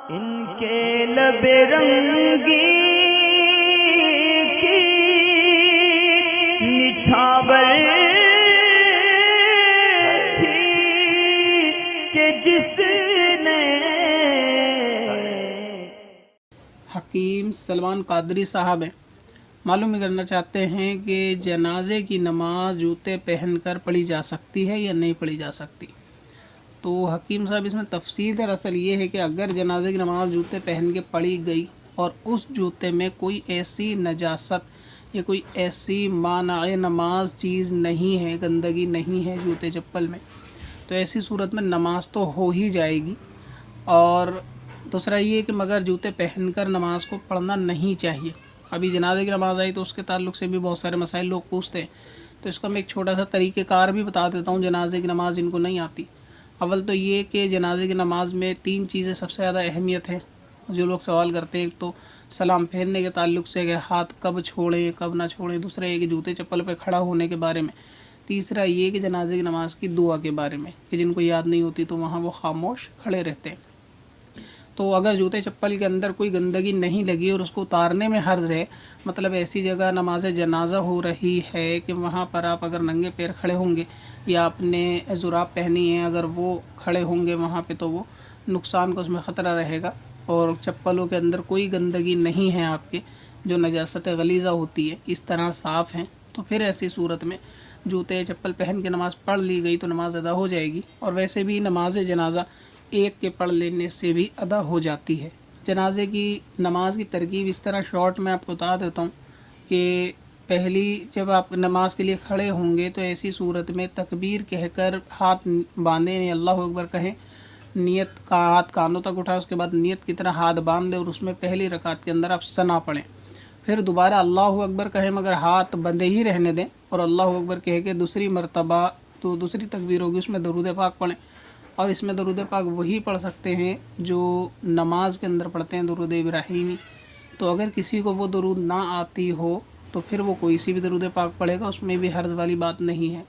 ان کے لب رنگی کی نچھاور تھی کہ جس نے حکیم سلمان قادری صاحب ہیں، معلوم کرنا چاہتے ہیں کہ جنازے کی نماز جوتے پہن کر پڑھی جا سکتی ہے یا نہیں پڑھی جا سکتی؟ تو حکیم صاحب اس میں تفصیل دراصل یہ ہے کہ اگر جنازے کی نماز جوتے پہن کے پڑھی گئی اور اس جوتے میں کوئی ایسی نجاست یا کوئی ایسی مانع نماز چیز نہیں ہے، گندگی نہیں ہے جوتے چپل میں، تو ایسی صورت میں نماز تو ہو ہی جائے گی۔ اور دوسرا یہ کہ مگر جوتے پہن کر نماز کو پڑھنا نہیں چاہیے۔ ابھی جنازے کی نماز آئی تو اس کے تعلق سے بھی بہت سارے مسائل لوگ پوچھتے ہیں، تو اس کا میں ایک چھوٹا سا طریقہ کار بھی بتا دیتا ہوں جنازے کی نماز جن کو نہیں آتی۔ اول تو یہ کہ جنازے کی نماز میں 3 چیزیں سب سے زیادہ اہمیت ہے جو لوگ سوال کرتے ہیں۔ ایک تو سلام پھیرنے کے تعلق سے کہ ہاتھ کب چھوڑیں کب نہ چھوڑیں، دوسرا یہ کہ جوتے چپل پہ کھڑا ہونے کے بارے میں، تیسرا یہ کہ جنازے کی نماز کی دعا کے بارے میں کہ جن کو یاد نہیں ہوتی تو وہاں وہ خاموش کھڑے رہتے ہیں۔ تو اگر جوتے چپل کے اندر کوئی گندگی نہیں لگی اور اس کو اتارنے میں حرج ہے، مطلب ایسی جگہ نماز جنازہ ہو رہی ہے کہ وہاں پر آپ اگر ننگے پیر کھڑے ہوں گے یا آپ نے جراب پہنی ہیں اگر وہ کھڑے ہوں گے وہاں پہ تو وہ نقصان کا اس میں خطرہ رہے گا، اور چپلوں کے اندر کوئی گندگی نہیں ہے آپ کے جو نجاست غلیظہ ہوتی ہے اس طرح صاف ہیں، تو پھر ایسی صورت میں جوتے چپل پہن کے نماز پڑھ لی گئی تو نماز ادا ہو جائے گی۔ اور ویسے بھی نماز جنازہ ایک کے پڑھ لینے سے بھی ادا ہو جاتی ہے۔ جنازے کی نماز کی ترکیب اس طرح شارٹ میں آپ کو بتا دیتا ہوں کہ پہلی جب آپ نماز کے لیے کھڑے ہوں گے تو ایسی صورت میں تکبیر کہہ کر ہاتھ باندھیں، یعنی اللہ اکبر کہیں، نیت کا ہاتھ کانوں تک اٹھائیں، اس کے بعد نیت کی طرح ہاتھ باندھ دیں اور اس میں پہلی رکعت کے اندر آپ ثنا پڑھیں، پھر دوبارہ اللہ اکبر کہیں مگر ہاتھ بندے ہی رہنے دیں اور اللہ اکبر کہہ کے دوسری مرتبہ تو دوسری تکبیر ہوگی اس میں درود پاک پڑھیں، اور اس میں درود پاک وہی پڑھ سکتے ہیں جو نماز کے اندر پڑھتے ہیں، درود ابراہیمی۔ تو اگر کسی کو وہ درود نہ آتی ہو تو پھر وہ کوئی سی بھی درود پاک پڑھے گا، اس میں بھی حرج والی بات نہیں ہے۔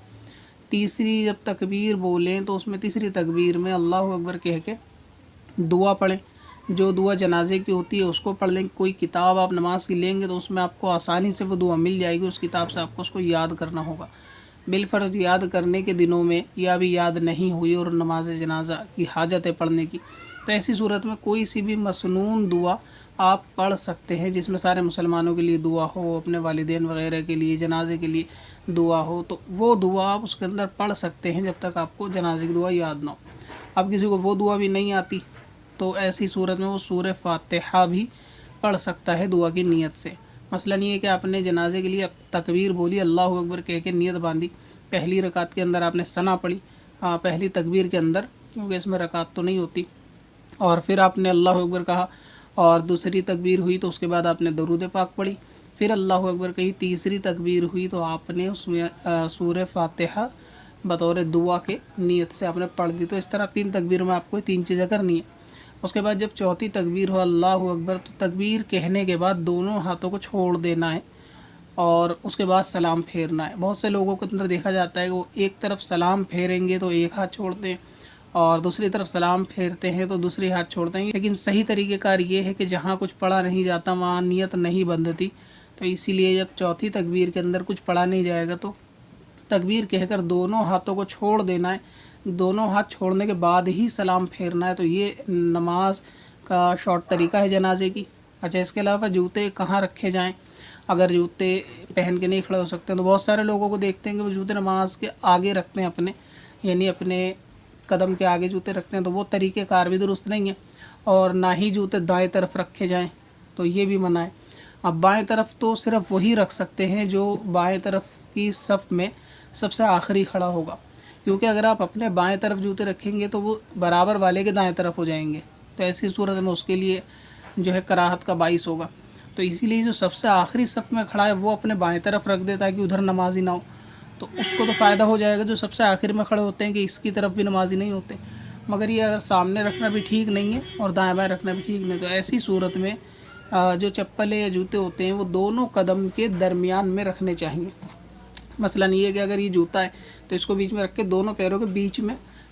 تیسری جب تکبیر بولیں تو اس میں تیسری تکبیر میں اللہ اکبر کہہ کے دعا پڑھیں، جو دعا جنازے کی ہوتی ہے اس کو پڑھ لیں۔ کوئی کتاب آپ نماز کی لیں گے تو اس میں آپ کو آسانی سے وہ دعا مل جائے گی، اس کتاب سے آپ کو اس کو یاد کرنا ہوگا۔ بالفرض یاد کرنے کے دنوں میں یا بھی یاد نہیں ہوئی اور نماز جنازہ کی حاجت ہے پڑھنے کی، تو ایسی صورت میں کوئی سی بھی مسنون دعا آپ پڑھ سکتے ہیں جس میں سارے مسلمانوں کے لیے دعا ہو، اپنے والدین وغیرہ کے لیے، جنازے کے لیے دعا ہو، تو وہ دعا آپ اس کے اندر پڑھ سکتے ہیں جب تک آپ کو جنازے کی دعا یاد نہ ہو۔ اب کسی کو وہ دعا بھی نہیں آتی تو ایسی صورت میں وہ سورہ فاتحہ بھی پڑھ سکتا ہے دعا کی نیت سے۔ مثلا یہ ہے کہ آپ نے جنازے کے لیے تکبیر بولی، اللہ اکبر کہہ کے نیت باندھی، پہلی رکعت کے اندر آپ نے ثنا پڑھی، پہلی تکبیر کے اندر، کیونکہ اس میں رکعت تو نہیں ہوتی، اور پھر آپ نے اللہ اکبر کہا اور دوسری تکبیر ہوئی تو اس کے بعد آپ نے درود پاک پڑھی، پھر اللہ اکبر کہی، تیسری تکبیر ہوئی تو آپ نے اس میں سورہ فاتحہ بطور دعا کے نیت سے آپ نے پڑھ دی۔ تو اس طرح 3 تکبیر میں آپ کو 3 چیزیں کرنی ہے۔ اس کے بعد جب چوتھی تکبیر ہو اللہ اکبر تو تکبیر کہنے کے بعد دونوں ہاتھوں کو چھوڑ دینا ہے اور اس کے بعد سلام پھیرنا ہے۔ بہت سے لوگوں کے اندر دیکھا جاتا ہے کہ وہ ایک طرف سلام پھیریں گے تو ایک ہاتھ چھوڑتے ہیں اور دوسری طرف سلام پھیرتے ہیں تو دوسری ہاتھ چھوڑتے ہیں، لیکن صحیح طریقہ کار یہ ہے کہ جہاں کچھ پڑھا نہیں جاتا وہاں نیت نہیں بندھتی، تو اسی لیے جب چوتھی تکبیر کے اندر کچھ پڑھا نہیں جائے گا تو تکبیر کہہ کر دونوں ہاتھوں کو چھوڑ دینا ہے، دونوں ہاتھ چھوڑنے کے بعد ہی سلام پھیرنا ہے۔ تو یہ نماز کا شارٹ طریقہ ہے جنازے کی۔ اچھا، اس کے علاوہ جوتے کہاں رکھے جائیں؟ اگر جوتے پہن کے نہیں کھڑے ہو سکتے ہیں تو بہت سارے لوگوں کو دیکھتے ہیں کہ وہ جوتے نماز کے آگے رکھتے ہیں اپنے، یعنی اپنے قدم کے آگے جوتے رکھتے ہیں، تو وہ طریقہ کار بھی درست نہیں ہے، اور نہ ہی جوتے دائیں طرف رکھے جائیں تو یہ بھی منع ہے۔ اب بائیں طرف تو صرف وہی رکھ سکتے ہیں جو بائیں طرف کی صف میں سب سے آخری کھڑا ہوگا، کیونکہ اگر آپ اپنے بائیں طرف جوتے رکھیں گے تو وہ برابر والے کے دائیں طرف ہو جائیں گے، تو ایسی صورت میں اس کے لیے جو ہے کراہت کا باعث ہوگا۔ تو اسی لیے جو سب سے آخری صف میں کھڑا ہے وہ اپنے بائیں طرف رکھ دے تاکہ ادھر نمازی نہ ہو، تو اس کو تو فائدہ ہو جائے گا۔ جو سب سے آخر میں کھڑے ہوتے ہیں کہ اس کی طرف بھی نمازی نہیں ہوتے، مگر یہ اگر سامنے رکھنا بھی ٹھیک نہیں ہے اور دائیں بائیں رکھنا بھی ٹھیک نہیں، تو ایسی صورت میں جو چپلیں یا جوتے ہوتے ہیں وہ دونوں قدم کے درمیان میں رکھنے چاہیے۔ مثلا یہ کہ اگر یہ جوتا ہے تو اس کو بیچ میں رکھ کے دونوں پیروں کے بیچ میں